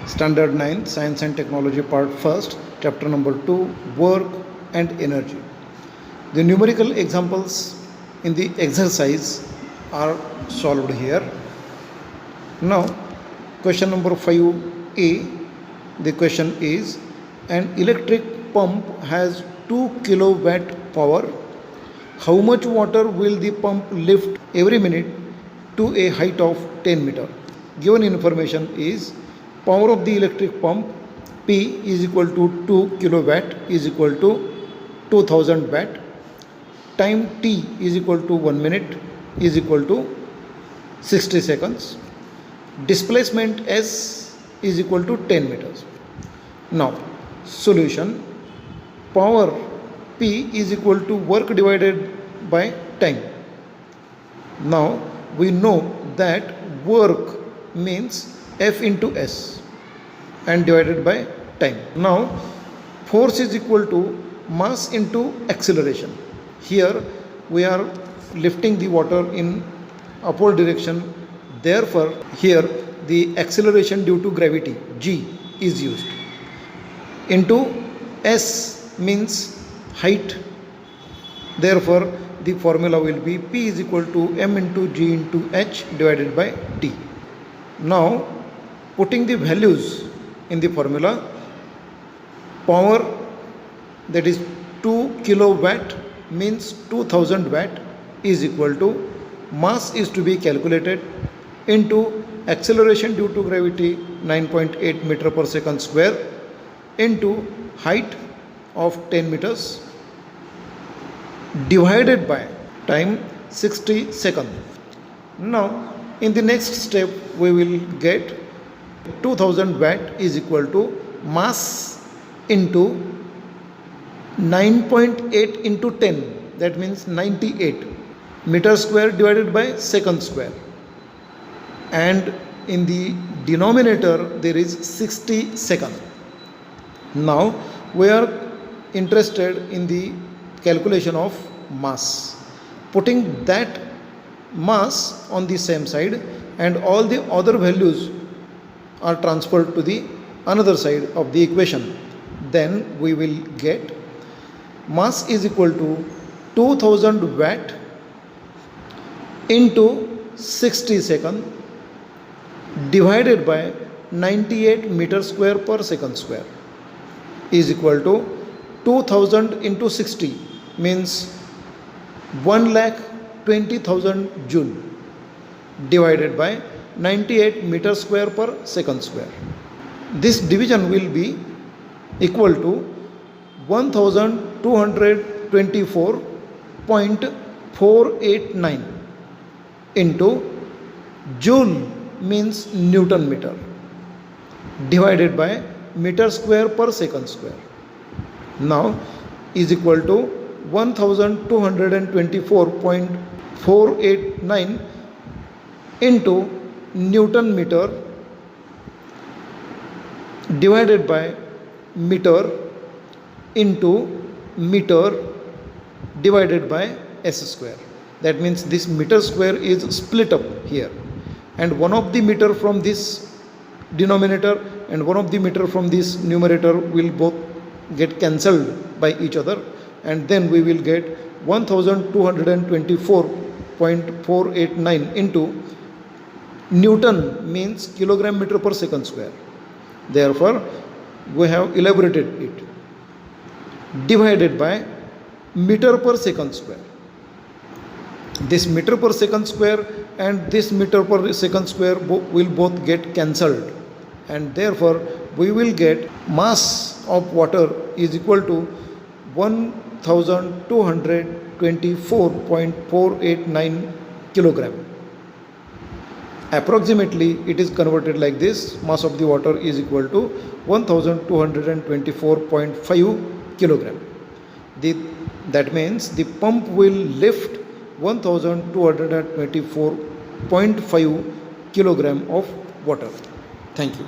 Standard 9 Science and Technology Part 1st, Chapter number 2 Work and Energy. The numerical examples in the exercise are solved here. Now, question number 5a. The question is, an electric pump has 2 kilowatt power. How much water will the pump lift every minute to a height of 10 meter? Given information is power of the electric pump P is equal to 2 kilowatt is equal to 2000 watt. Time T is equal to 1 minute is equal to 60 seconds. Displacement S is equal to 10 meters. Now, solution. Power P is equal to work divided by time. Now, we know that work means F into S and divided by time. Now, force is equal to mass into acceleration. Here we are lifting the water in upward direction. Therefore, here the acceleration due to gravity G is used. Into S means height. Therefore, the formula will be P is equal to M into G into H divided by T. Now, putting the values in the formula, power, that is 2 kilowatt means 2000 watt is equal to mass is to be calculated into acceleration due to gravity 9.8 meter per second square into height of 10 meters divided by time 60 seconds. Now, in the next step we will get 2000 watt is equal to mass into 9.8 into 10, that means 98 meter square divided by second square, and in the denominator there is 60 second. Now we are interested in the calculation of mass, putting that mass on the same side and all the other values are transferred to the another side of the equation. Then we will get mass is equal to 2000 watt into 60 second divided by 98 meter square per second square is equal to 2000 into 60 means 1,20,000 joule divided by 98 meter square per second square. This division will be equal to 1224.489 into joule means Newton meter divided by meter square per second square. Now is equal to 1224.489 into Newton meter divided by meter into meter divided by S square. That means this meter square is split up here, and one of the meter from this denominator and one of the meter from this numerator will both get cancelled by each other, and then we will get 1224.489 into Newton means kilogram meter per second square. Therefore, we have elaborated it divided by meter per second square. This meter per second square and this meter per second square will both get cancelled, and therefore we will get mass of water is equal to 1224.489 kilogram. Approximately it is converted like this: mass of the water is equal to 1224.5 kilogram. That means the pump will lift 1224.5 kilogram of water. Thank you.